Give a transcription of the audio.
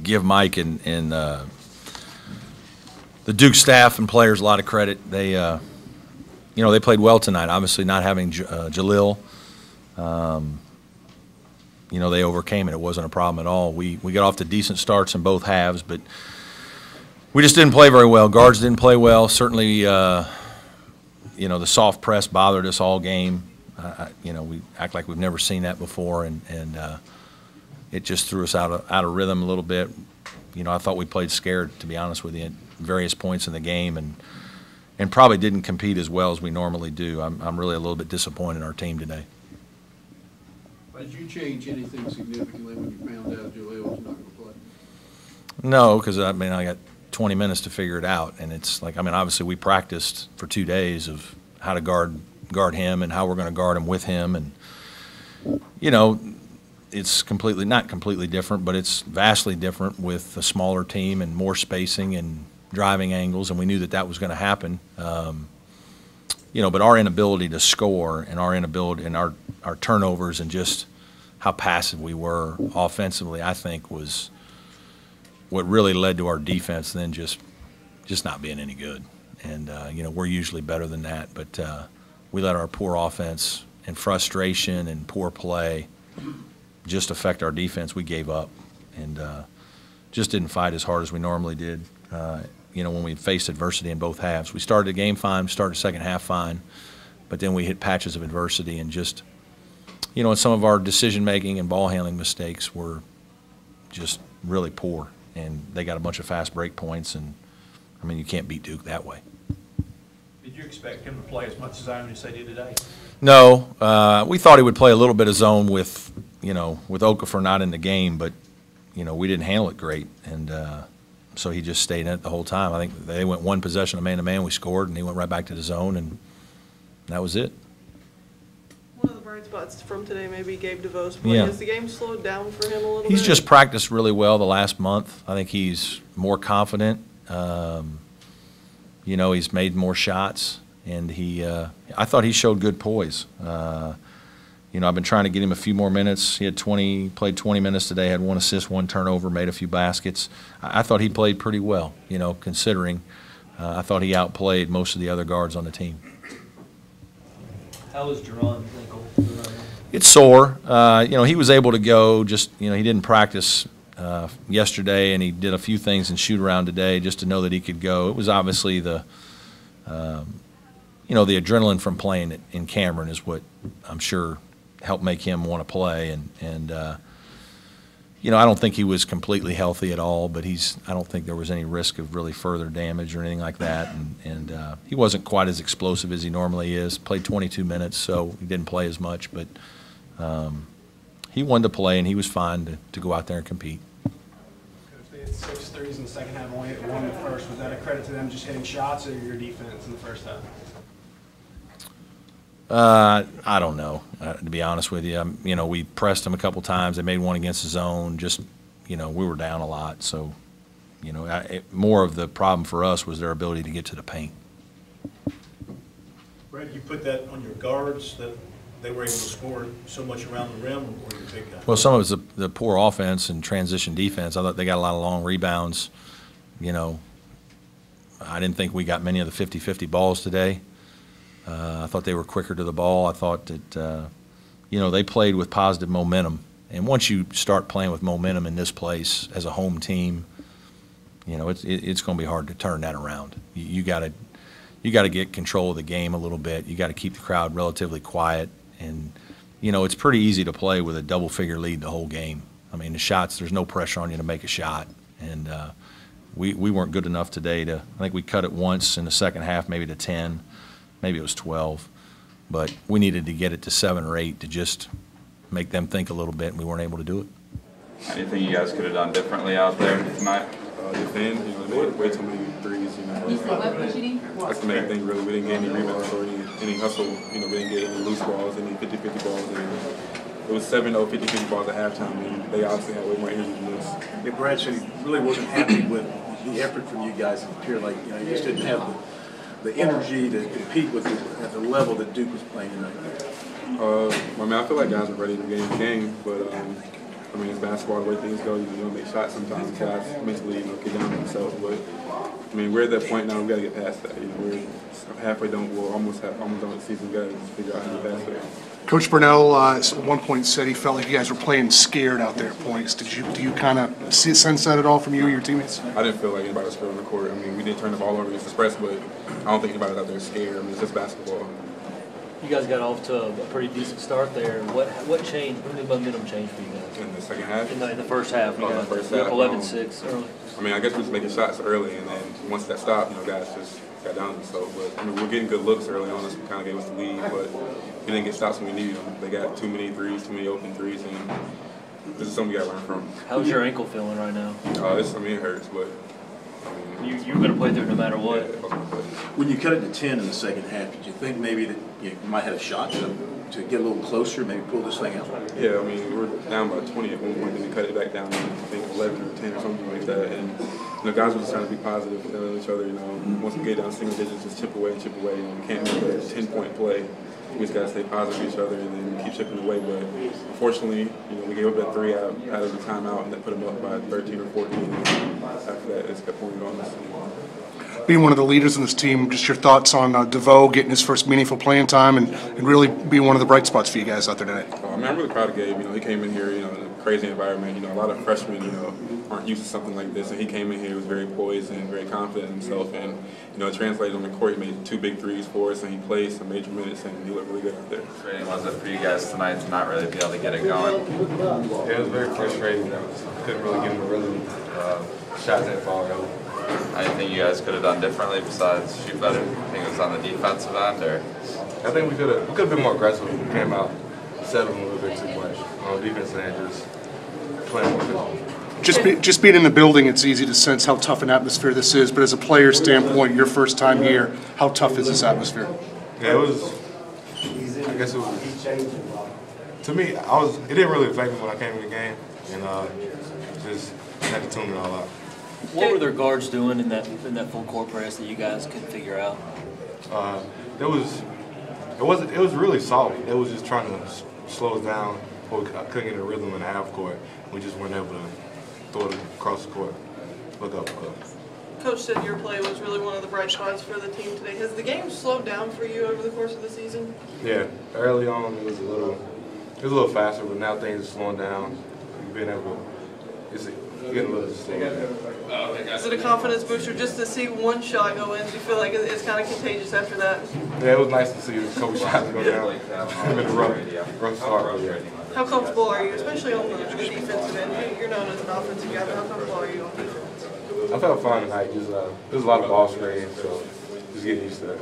give Mike and the Duke staff and players a lot of credit. They, they played well tonight. Obviously, not having Jalil, they overcame it. It wasn't a problem at all. We got off to decent starts in both halves, but we just didn't play very well. Guards didn't play well. Certainly, the soft press bothered us all game. We act like we've never seen that before, and it just threw us out of rhythm a little bit. I thought we played scared, to be honest with you, at various points in the game, and probably didn't compete as well as we normally do. I'm really a little bit disappointed in our team today. Did you change anything significantly when you found out Jaleel was not going to play? No, because I got 20 minutes to figure it out, and it's like, obviously we practiced for 2 days of how to guard him and how we're going to guard him with him, and it's not completely different, but it's vastly different with a smaller team and more spacing and driving angles, and we knew that was going to happen. But our inability to score and our inability and our turnovers and just how passive we were offensively, I think, was what really led to our defense then just not being any good. And we're usually better than that, but we let our poor offense and frustration and poor play just affect our defense. We gave up and just didn't fight as hard as we normally did. When we faced adversity in both halves, we started the game fine, started the second half fine, but then we hit patches of adversity and just, and some of our decision-making and ball-handling mistakes were just really poor, and they got a bunch of fast break points, and, you can't beat Duke that way. Did you expect him to play as much zone as they did today? No. We thought he would play a little bit of zone with Okafor not in the game, but, we didn't handle it great, and so he just stayed in it the whole time. I think they went one possession of man-to-man, we scored, and he went right back to the zone, and that was it. One of the bright spots from today, maybe Gabe DeVos play. Yeah. Has the game slowed down for him a little bit? He's just practiced really well the last month. I think he's more confident. He's made more shots, and I thought he showed good poise. I've been trying to get him a few more minutes. He had played 20 minutes today, had 1 assist, 1 turnover, made a few baskets. I thought he played pretty well, considering I thought he outplayed most of the other guards on the team. How is Jerron Winkle? It's sore. He was able to go, just, he didn't practice yesterday, and he did a few things in shoot-around today just to know that he could go. It was obviously the adrenaline from playing in Cameron is what I'm sure helped make him want to play. And I don't think he was completely healthy at all, but I don't think there was any risk of really further damage or anything like that. And he wasn't quite as explosive as he normally is. Played 22 minutes, so he didn't play as much. But he wanted to play, and he was fine to go out there and compete. They had 6 threes in the second half, only hit 1 in the first. Was that a credit to them just hitting shots or your defense in the first half? I don't know, to be honest with you. We pressed them a couple times. They made one against the zone. Just, we were down a lot. So, more of the problem for us was their ability to get to the paint. Brad, you put that on your guards that they were able to score so much around the rim, or your big guy? Well, some of it's the poor offense and transition defense. I thought they got a lot of long rebounds. I didn't think we got many of the 50-50 balls today. I thought they were quicker to the ball. I thought that, they played with positive momentum. And once you start playing with momentum in this place as a home team, it's going to be hard to turn that around. You got to get control of the game a little bit. You got to keep the crowd relatively quiet. And, it's pretty easy to play with a double-figure lead the whole game. The shots, there's no pressure on you to make a shot. And we weren't good enough today I think we cut it once in the second half, maybe to 10. Maybe it was 12, but we needed to get it to 7 or 8 to just make them think a little bit, and we weren't able to do it. Anything you guys could have done differently out there tonight? Defend, they had way too many threes, That's the main thing, really. We didn't get any rebounds or any hustle, we didn't get any loose balls, any 50-50 balls. And it was 7-0 50-50 balls at halftime, and they obviously had way more energy than us. Yeah, Brad said he really wasn't happy with the effort from you guys. It appeared like, you just didn't have the energy to compete with at the level that Duke was playing tonight. I feel like guys are ready to get in the game, but I mean, it's basketball, the way things go. You don't make shots sometimes. Guys mentally, get down on themselves. But I mean, we're at that point now. We got to get past that. We're halfway done. We're almost done with the season. We got to figure out how to get past that. Coach Burnell at one point said he felt like you guys were playing scared out there at points. Do you kind of sense that at all from you or your teammates? I didn't feel like anybody was scared on the court. I mean, we didn't turn the ball over against the Express, but I don't think anybody's out there scared. I mean, it's just basketball. You guys got off to a pretty decent start there. What changed? When did momentum change for you guys? In the second half? In the first half. You got first half, 11-6 early. I mean, I guess we was making shots early, and then once that stopped, guys just got down to themselves. But I mean, we were getting good looks early on. That's what kind of gave us the lead, but we didn't get stops when we needed them. They got too many threes, too many open threes, and this is something we got to learn from. How's your ankle feeling right now? It hurts, but I mean, you're going to play through no matter what. Yeah, When you cut it to 10 in the second half, did you think maybe that you might have a shot to get a little closer, maybe pull this thing out? Yeah, I mean, we were down by 20 at one point, then we cut it back down to, I think, 11 or 10 or something like that. And guys were just trying to be positive with each other. Once we get down single digits, just chip away. We can't make a 10-point play. We just got to stay positive with each other and then keep chipping away. But unfortunately, we gave up that 3 out of the timeout, and that put them up by 13 or 14. And after that, it just kept pouring on us. Being one of the leaders in this team, just your thoughts on DeVoe getting his first meaningful playing time and really being one of the bright spots for you guys out there today. I mean, I'm really proud of Gabe. He came in here, in a crazy environment. A lot of freshmen, aren't used to something like this. And he came in here, he was very poised and very confident in himself. And, it translated on the court. He made 2 big threes for us, and he played some major minutes, and he looked really good out there. Frustrating was it for you guys tonight to not really be able to get it going? Yeah, it was very frustrating. Couldn't really get him a rhythm. Shots that fall early. Anything you guys could have done differently besides shoot better? I think it was on the defensive end, or? I think we could have been more aggressive. We came out settling a little bit too much on the defensive end, just playing more physical. Just being in the building, it's easy to sense how tough an atmosphere this is. But as a player standpoint, your first time here, how tough is this atmosphere? Yeah, it was. I guess it was. To me, it didn't really affect me when I came in the game, and just had to tune it all out. What were their guards doing in that full court press that you guys couldn't figure out? It was really solid. It was just trying to slow us down. But we couldn't get a rhythm in the half court. We just weren't able to throw it across the court. Look up. Coach said your play was really one of the bright spots for the team today. Has the game slowed down for you over the course of the season? Yeah, early on it was a little faster, but now things are slowing down. We've been able to. Getting a little slow. Is it a confidence booster just to see one shot go in? Do you feel like it's kind of contagious after that? Yeah, it was nice to see a couple shots go down. It's been a rough start. How comfortable are you, especially on the defensive end? You're known as an offensive guy, but how comfortable are you on defense? I felt fine tonight. There was a lot of ball screen, so just getting used to that.